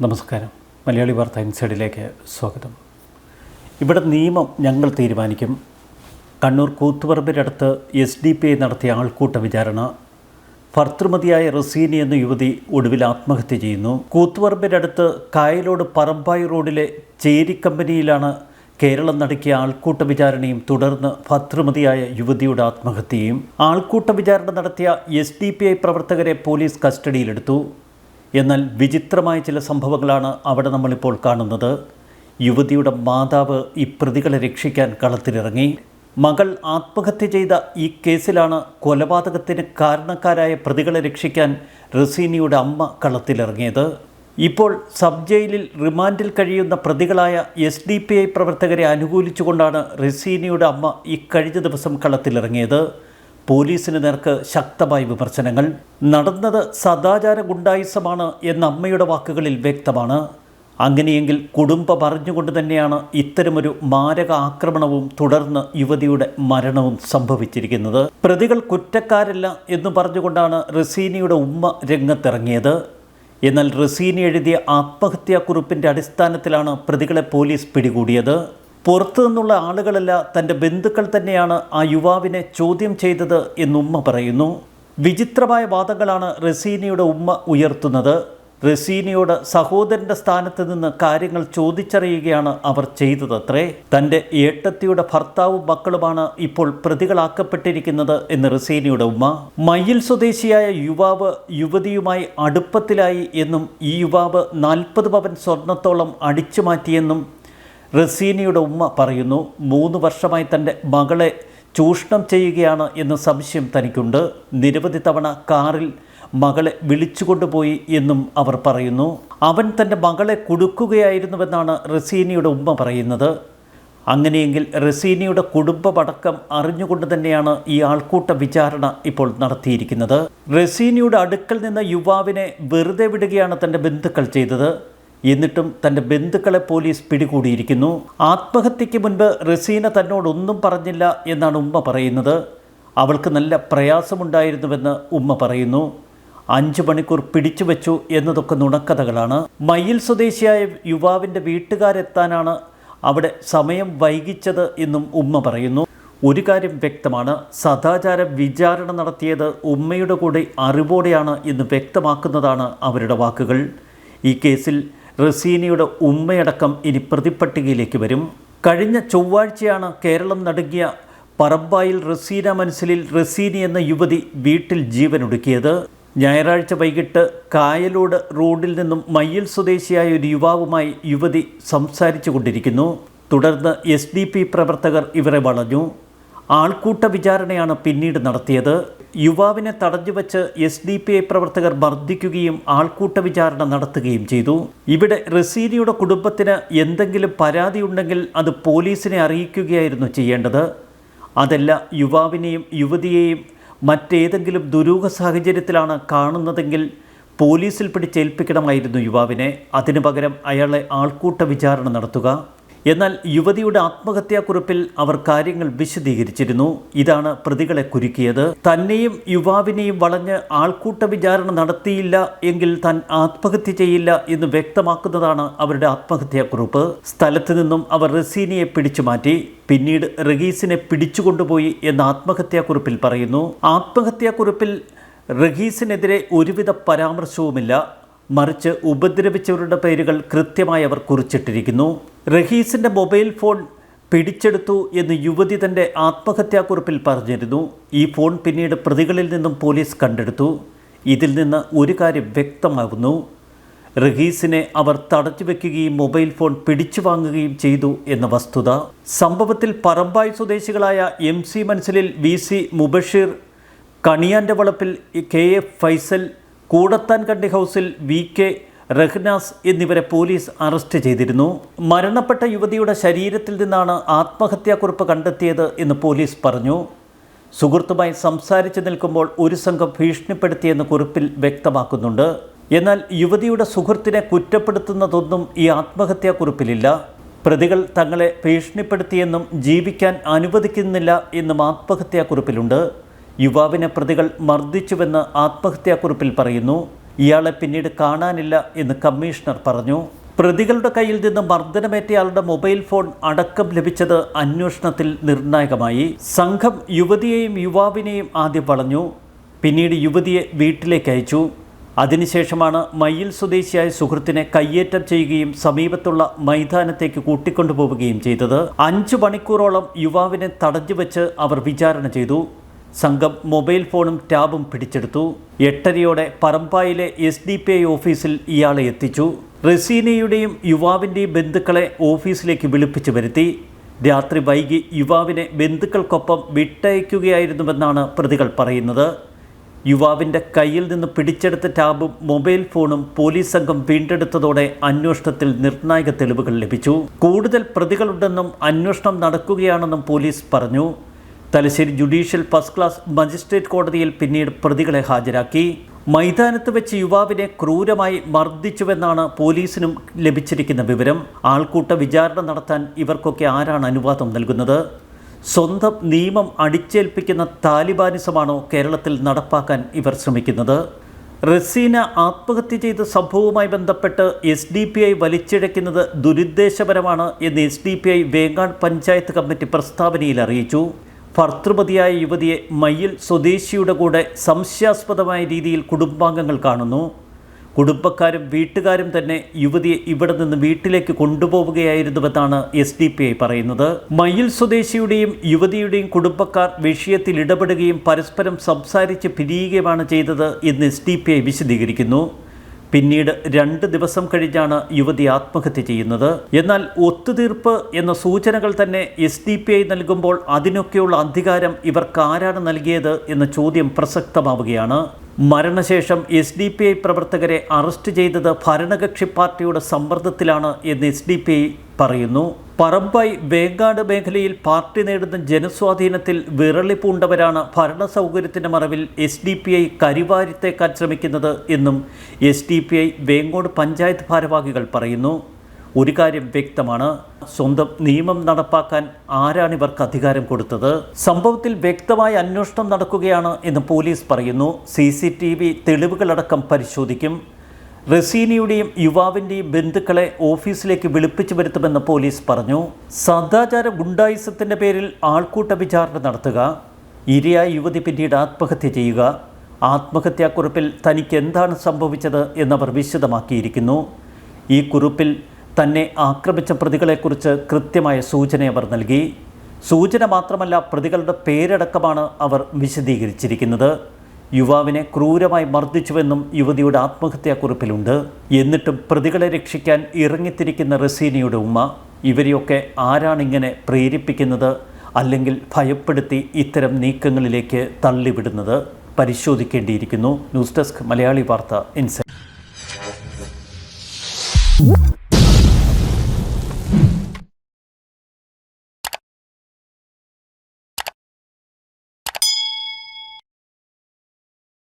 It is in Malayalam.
നമസ്കാരം. മലയാളി വാർത്ത ഇൻസൈഡിലേക്ക് സ്വാഗതം. ഇവിടെ നിയമം ഞങ്ങൾ തീരുമാനിക്കും. കണ്ണൂർ കൂത്തുപറമ്പിനടുത്ത് SDPI നടത്തിയ ആൾക്കൂട്ട വിചാരണ. ഭർത്തൃമതിയായ റസീനി എന്ന യുവതി ഒടുവിൽ ആത്മഹത്യ ചെയ്യുന്നു. കൂത്തുപറമ്പിനടുത്ത് കായലോട് പറമ്പായി റോഡിലെ ചേരി കമ്പനിയിലാണ് കേരളം നടത്തിയ ആൾക്കൂട്ട വിചാരണയും തുടർന്ന് ഭർത്തൃമതിയായ യുവതിയുടെ ആത്മഹത്യയും. ആൾക്കൂട്ട വിചാരണ നടത്തിയ SDPI പ്രവർത്തകരെ പോലീസ് കസ്റ്റഡിയിലെടുത്തു. എന്നാൽ വിചിത്രമായ ചില സംഭവങ്ങളാണ് അവിടെ നമ്മളിപ്പോൾ കാണുന്നത്. യുവതിയുടെ മാതാവ് ഈ പ്രതികളെ രക്ഷിക്കാൻ കളത്തിലിറങ്ങി. മകൾ ആത്മഹത്യ ചെയ്ത ഈ കേസിലാണ് കൊലപാതകത്തിന് കാരണക്കാരായ പ്രതികളെ രക്ഷിക്കാൻ റസീനിയുടെ അമ്മ കളത്തിലിറങ്ങിയത്. ഇപ്പോൾ സബ് ജയിലിൽ റിമാൻഡിൽ കഴിയുന്ന പ്രതികളായ SDPI പ്രവർത്തകരെ അനുകൂലിച്ചുകൊണ്ടാണ് റസീനിയുടെ അമ്മ ഈ കഴിഞ്ഞ ദിവസം കളത്തിലിറങ്ങിയത്. പോലീസിന് നേർക്ക് ശക്തമായ വിമർശനങ്ങൾ. നടന്നത് സദാചാര ഗുണ്ടായിസമാണ് എന്ന അമ്മയുടെ വാക്കുകളിൽ വ്യക്തമാണ്. അങ്ങനെയെങ്കിൽ കുടുംബം അറിഞ്ഞുകൊണ്ട് തന്നെയാണ് ഇത്തരമൊരു മാരക ആക്രമണവും തുടർന്ന് യുവതിയുടെ മരണവും സംഭവിച്ചിരിക്കുന്നത്. പ്രതികൾ കുറ്റക്കാരല്ല എന്ന് പറഞ്ഞുകൊണ്ടാണ് റസീനിയുടെ ഉമ്മ രംഗത്തിറങ്ങിയത്. എന്നാൽ റസീനി എഴുതിയ ആത്മഹത്യാക്കുറിപ്പിൻ്റെ അടിസ്ഥാനത്തിലാണ് പ്രതികളെ പോലീസ് പിടികൂടിയത്. പുറത്തു നിന്നുള്ള ആളുകളല്ല, തൻ്റെ ബന്ധുക്കൾ തന്നെയാണ് ആ യുവാവിനെ ചോദ്യം ചെയ്തത് എന്നുമ്മ പറയുന്നു. വിചിത്രമായ വാദങ്ങളാണ് റസീനിയുടെ ഉമ്മ ഉയർത്തുന്നത്. റസീനിയോട് സഹോദരൻ്റെ സ്ഥാനത്ത് നിന്ന് കാര്യങ്ങൾ ചോദിച്ചറിയുകയാണ് അവർ ചെയ്തതത്രേ. തൻ്റെ ഏട്ടത്തിയുടെ ഭർത്താവും മക്കളുമാണ് ഇപ്പോൾ പ്രതികളാക്കപ്പെട്ടിരിക്കുന്നത് എന്ന് റസീനിയുടെ ഉമ്മ. മയ്യിൽ സ്വദേശിയായ യുവാവ് യുവതിയുമായി അടുപ്പത്തിലായി എന്നും ഈ യുവാവ് 40 പവൻ സ്വർണത്തോളം അടിച്ചു മാറ്റിയെന്നും റസീനിയുടെ ഉമ്മ പറയുന്നു. 3 വർഷമായി തൻ്റെ മകളെ ചൂഷണം ചെയ്യുകയാണ് എന്ന സംശയം തനിക്കുണ്ട്. നിരവധി തവണ കാറിൽ മകളെ വിളിച്ചുകൊണ്ടുപോയി എന്നും അവർ പറയുന്നു. അവൻ തൻ്റെ മകളെ കുടുക്കുകയായിരുന്നുവെന്നാണ് റസീനിയുടെ ഉമ്മ പറയുന്നത്. അങ്ങനെയെങ്കിൽ റസീനിയുടെ കുടുംബമടക്കം അറിഞ്ഞുകൊണ്ട് തന്നെയാണ് ഈ ആൾക്കൂട്ട വിചാരണ ഇപ്പോൾ നടത്തിയിരിക്കുന്നത്. റസീനിയുടെ അടുക്കൽ നിന്ന് യുവാവിനെ വെറുതെ വിടുകയാണ് തൻ്റെ ബന്ധുക്കൾ ചെയ്തത്. എന്നിട്ടും തൻ്റെ ബന്ധുക്കളെ പോലീസ് പിടികൂടിയിരിക്കുന്നു. ആത്മഹത്യയ്ക്ക് മുൻപ് റസീന തന്നോടൊന്നും പറഞ്ഞില്ല എന്നാണ് ഉമ്മ പറയുന്നത്. അവൾക്ക് നല്ല പ്രയാസമുണ്ടായിരുന്നുവെന്ന് ഉമ്മ പറയുന്നു. 5 മണിക്കൂർ പിടിച്ചു വെച്ചു എന്നതൊക്കെ നുണക്കഥകളാണ്. മയ്യിൽ സ്വദേശിയായ യുവാവിൻ്റെ വീട്ടുകാരെത്താനാണ് അവിടെ സമയം വൈകിച്ചത് എന്നും ഉമ്മ പറയുന്നു. ഒരു കാര്യം വ്യക്തമാണ്, സദാചാര വിചാരണ നടത്തിയത് ഉമ്മയുടെ കൂടെ അറിവോടെയാണ് എന്ന് വ്യക്തമാക്കുന്നതാണ് അവരുടെ വാക്കുകൾ. ഈ കേസിൽ റസീനിയുടെ ഉമ്മയടക്കം ഇനി പ്രതിപ്പട്ടികയിലേക്ക് വരും. കഴിഞ്ഞ ചൊവ്വാഴ്ചയാണ് കേരളം നടുങ്ങിയ പറമ്പായിൽ റസീന മനസ്സിലിൽ റസീനി എന്ന യുവതി വീട്ടിൽ ജീവനൊടുക്കിയത്. ഞായറാഴ്ച വൈകിട്ട് കായലോട് റോഡിൽ നിന്നും മയ്യിൽ സ്വദേശിയായ ഒരു യുവാവുമായി യുവതി സംസാരിച്ചു കൊണ്ടിരിക്കുന്നു. തുടർന്ന് SDPI പ്രവർത്തകർ ഇവരെ വളഞ്ഞു. ആൾക്കൂട്ട വിചാരണയാണ് പിന്നീട് നടത്തിയത്. യുവാവിനെ തടഞ്ഞുവെച്ച് SDPI പ്രവർത്തകർ മർദ്ദിക്കുകയും ആൾക്കൂട്ട വിചാരണ നടത്തുകയും ചെയ്തു. ഇവിടെ റസീനിയുടെ കുടുംബത്തിന് എന്തെങ്കിലും പരാതി ഉണ്ടെങ്കിൽ അത് പോലീസിനെ അറിയിക്കുകയായിരുന്നു ചെയ്യേണ്ടത്. അതല്ല, യുവാവിനെയും യുവതിയെയും മറ്റേതെങ്കിലും ദുരൂഹ സാഹചര്യത്തിലാണ് കാണുന്നതെങ്കിൽ പോലീസിൽ പിടിച്ചേൽപ്പിക്കണമായിരുന്നു യുവാവിനെ. അതിനു പകരം അയാളെ ആൾക്കൂട്ട വിചാരണ നടത്തുക. എന്നാൽ യുവതിയുടെ ആത്മഹത്യാക്കുറിപ്പിൽ അവർ കാര്യങ്ങൾ വിശദീകരിച്ചിരുന്നു. ഇതാണ് പ്രതികളെ കുരുക്കിയത്. തന്നെയും യുവാവിനെയും വളഞ്ഞ് ആൾക്കൂട്ട വിചാരണ നടത്തിയില്ല എങ്കിൽ താൻ ആത്മഹത്യ ചെയ്യില്ല എന്ന് വ്യക്തമാക്കുന്നതാണ് അവരുടെ ആത്മഹത്യാക്കുറിപ്പ്. സ്ഥലത്ത് നിന്നും അവർ റസീനിയെ പിടിച്ചു മാറ്റി. പിന്നീട് റഹീസിനെ പിടിച്ചുകൊണ്ടുപോയി എന്ന് ആത്മഹത്യാക്കുറിപ്പിൽ പറയുന്നു. ആത്മഹത്യാക്കുറിപ്പിൽ റഹീസിനെതിരെ ഒരുവിധ പരാമർശവുമില്ല. മറിച്ച് ഉപദ്രവിച്ചവരുടെ പേരുകൾ കൃത്യമായി അവർ കുറിച്ചിട്ടിരിക്കുന്നു. റഹീസിൻ്റെ മൊബൈൽ ഫോൺ പിടിച്ചെടുത്തു എന്ന് യുവതി തൻ്റെ ആത്മഹത്യാക്കുറിപ്പിൽ പറഞ്ഞിരുന്നു. ഈ ഫോൺ പിന്നീട് പ്രതികളിൽ നിന്നും പോലീസ് കണ്ടെടുത്തു. ഇതിൽ നിന്ന് ഒരു കാര്യം വ്യക്തമാകുന്നു, റഹീസിനെ അവർ തടച്ചു വയ്ക്കുകയും മൊബൈൽ ഫോൺ പിടിച്ചു വാങ്ങുകയും ചെയ്തു എന്ന വസ്തുത. സംഭവത്തിൽ പറമ്പായി സ്വദേശികളായ MC മനസ്സിലിൽ VC മുബഷീർ, കണിയാൻ്റെ വളപ്പിൽ KF ഫൈസൽ, കൂടത്താൻ കണ്ടി ഹൗസിൽ VK റഹ്നാസ് എന്നിവരെ പോലീസ് അറസ്റ്റ് ചെയ്തിരുന്നു. മരണപ്പെട്ട യുവതിയുടെ ശരീരത്തിൽ നിന്നാണ് ആത്മഹത്യാക്കുറിപ്പ് കണ്ടെത്തിയത് എന്ന് പോലീസ് പറഞ്ഞു. സുഹൃത്തുമായി സംസാരിച്ചു നിൽക്കുമ്പോൾ ഒരു സംഘം ഭീഷണിപ്പെടുത്തിയെന്ന് കുറിപ്പിൽ വ്യക്തമാക്കുന്നുണ്ട്. എന്നാൽ യുവതിയുടെ സുഹൃത്തിനെ കുറ്റപ്പെടുത്തുന്നതൊന്നും ഈ ആത്മഹത്യാക്കുറിപ്പിലില്ല. പ്രതികൾ തങ്ങളെ ഭീഷണിപ്പെടുത്തിയെന്നും ജീവിക്കാൻ അനുവദിക്കുന്നില്ല എന്നും ആത്മഹത്യാക്കുറിപ്പിലുണ്ട്. യുവാവിനെ പ്രതികൾ മർദ്ദിച്ചുവെന്ന് ആത്മഹത്യാക്കുറിപ്പിൽ പറയുന്നു. ഇയാളെ പിന്നീട് കാണാനില്ല എന്ന് കമ്മീഷണർ പറഞ്ഞു. പ്രതികളുടെ കയ്യിൽ നിന്ന് മർദ്ദനമേറ്റയാളുടെ മൊബൈൽ ഫോൺ അടക്കം ലഭിച്ചത് അന്വേഷണത്തിൽ നിർണായകമായി. സംഘം യുവതിയെയും യുവാവിനെയും ആദ്യം വളഞ്ഞു, പിന്നീട് യുവതിയെ വീട്ടിലേക്ക് അയച്ചു. അതിനുശേഷമാണ് മയ്യിൽ സ്വദേശിയായ സുഹൃത്തിനെ കയ്യേറ്റം ചെയ്യുകയും സമീപത്തുള്ള മൈതാനത്തേക്ക് കൂട്ടിക്കൊണ്ടുപോവുകയും ചെയ്തത്. 5 മണിക്കൂറോളം യുവാവിനെ തടഞ്ഞുവെച്ച് അവർ വിചാരണ ചെയ്തു. സംഘം മൊബൈൽ ഫോണും ടാബും പിടിച്ചെടുത്തു. 8:30 പറമ്പായിലെ SDPI ഓഫീസിൽ ഇയാളെ എത്തിച്ചു. റസീനയുടെയും യുവാവിൻ്റെയും ബന്ധുക്കളെ ഓഫീസിലേക്ക് വിളിപ്പിച്ചു വരുത്തി. രാത്രി വൈകി യുവാവിനെ ബന്ധുക്കൾക്കൊപ്പം വിട്ടയക്കുകയായിരുന്നുവെന്നാണ് പ്രതികൾ പറയുന്നത്. യുവാവിൻ്റെ കയ്യിൽ നിന്ന് പിടിച്ചെടുത്ത ടാബും മൊബൈൽ ഫോണും പോലീസ് സംഘം വീണ്ടെടുത്തതോടെ അന്വേഷണത്തിൽ നിർണായക തെളിവുകൾ ലഭിച്ചു. കൂടുതൽ പ്രതികളുണ്ടെന്നും അന്വേഷണം നടക്കുകയാണെന്നും പോലീസ് പറഞ്ഞു. Thalassery judicial first class magistrate കോടതിയിൽ പിന്നീട് പ്രതികളെ ഹാജരാക്കി. മൈതാനത്ത് വെച്ച് യുവാവിനെ ക്രൂരമായി മർദ്ദിച്ചുവെന്നാണ് പോലീസിനും ലഭിച്ചിരിക്കുന്ന വിവരം. ആൾക്കൂട്ട വിചാരണ നടത്താൻ ഇവർക്കൊക്കെ ആരാണ് അനുവാദം നൽകുന്നത്? സ്വന്തം നിയമം അടിച്ചേൽപ്പിക്കുന്ന താലിബാനിസമാണോ കേരളത്തിൽ നടപ്പാക്കാൻ ഇവർ ശ്രമിക്കുന്നത്? റസീന ആത്മഹത്യ ചെയ്ത സംഭവവുമായി ബന്ധപ്പെട്ട് SDPI വലിച്ചിഴയ്ക്കുന്നത് ദുരുദ്ദേശപരമാണ് എന്ന് SDPI വേങ്ങാട് പഞ്ചായത്ത് കമ്മിറ്റി പ്രസ്താവനയിൽ അറിയിച്ചു. ഭർതൃമതിയായ യുവതിയെ മയ്യിൽ സ്വദേശിയുടെ കൂടെ സംശയാസ്പദമായ രീതിയിൽ കുടുംബാംഗങ്ങൾ കാണുന്നു. കുടുംബക്കാരും വീട്ടുകാരും തന്നെ യുവതിയെ ഇവിടെ നിന്ന് വീട്ടിലേക്ക് കൊണ്ടുപോവുകയായിരുന്നുവെന്നാണ് SDPI പറയുന്നത്. മയ്യിൽ സ്വദേശിയുടെയും യുവതിയുടെയും കുടുംബക്കാർ വിഷയത്തിൽ ഇടപെടുകയും പരസ്പരം സംസാരിച്ച് പിരിയുകയുമാണ് ചെയ്തത് എന്ന് SDPI വിശദീകരിക്കുന്നു. പിന്നീട് 2 ദിവസം കഴിഞ്ഞാണ് യുവതി ആത്മഹത്യ ചെയ്യുന്നത്. എന്നാൽ ഒത്തുതീർപ്പ് എന്ന സൂചനകൾ തന്നെ SDPI നൽകുമ്പോൾ അതിനൊക്കെയുള്ള അധികാരം ഇവർക്ക് ആരാണ് നൽകിയത് എന്ന ചോദ്യം പ്രസക്തമാവുകയാണ്. മരണശേഷം SDPI പ്രവർത്തകരെ അറസ്റ്റ് ചെയ്തത് ഭരണകക്ഷി പാർട്ടിയുടെ സമ്മർദ്ദത്തിലാണ് എന്ന് SDPI പറയുന്നു. പറമ്പായി വേങ്ങാട് മേഖലയിൽ പാർട്ടി നേടുന്ന ജനസ്വാധീനത്തിൽ വിറളി പൂണ്ടവരാണ് ഭരണ സൗകര്യത്തിൻ്റെ മറവിൽ SDPI കരിവാരിത്തേക്കാൻ ശ്രമിക്കുന്നത് എന്നും SDPI വേങ്ങോട് പഞ്ചായത്ത് ഭാരവാഹികൾ പറയുന്നു. ഒരു കാര്യം വ്യക്തമാണ്, സ്വന്തം നിയമം നടപ്പാക്കാൻ ആരാണിവർക്ക് അധികാരം കൊടുത്തത്? സംഭവത്തിൽ വ്യക്തമായ അന്വേഷണം നടക്കുകയാണ് എന്ന് പോലീസ് പറയുന്നു. CCTV തെളിവുകളടക്കം പരിശോധിക്കും. റസീനയുടെയും യുവാവിൻ്റെയും ബന്ധുക്കളെ ഓഫീസിലേക്ക് വിളിപ്പിച്ചു വരുത്തുമെന്ന് പോലീസ് പറഞ്ഞു. സദാചാര ഗുണ്ടായിസത്തിൻ്റെ പേരിൽ ആൾക്കൂട്ട വിചാരണ നടത്തുക, ഇരയായ യുവതി പിന്നീട് ആത്മഹത്യ ചെയ്യുക, ആത്മഹത്യാക്കുറിപ്പിൽ തനിക്ക് എന്താണ് സംഭവിച്ചത് എന്നവർ വിശദമാക്കിയിരിക്കുന്നു. ഈ കുറിപ്പിൽ തന്നെ ആക്രമിച്ച പ്രതികളെക്കുറിച്ച് കൃത്യമായ സൂചന അവർ നൽകി. സൂചന മാത്രമല്ല, പ്രതികളുടെ പേരടക്കമാണ് അവർ വിശദീകരിച്ചിരിക്കുന്നത്. യുവാവിനെ ക്രൂരമായി മർദ്ദിച്ചുവെന്നും യുവതിയുടെ ആത്മഹത്യാക്കുറിപ്പിലുണ്ട്. എന്നിട്ടും പ്രതികളെ രക്ഷിക്കാൻ ഇറങ്ങിത്തിരിക്കുന്ന റസീനയുടെ ഉമ്മ. ഇവരെയൊക്കെ ആരാണിങ്ങനെ പ്രേരിപ്പിക്കുന്നത്, അല്ലെങ്കിൽ ഭയപ്പെടുത്തി ഇത്തരം നീക്കങ്ങളിലേക്ക് തള്ളിവിടുന്നത്? പരിശോധിക്കേണ്ടിയിരിക്കുന്നു. ന്യൂസ് ഡെസ്ക് മലയാളി വാർത്ത ഇൻസൈറ്റ്.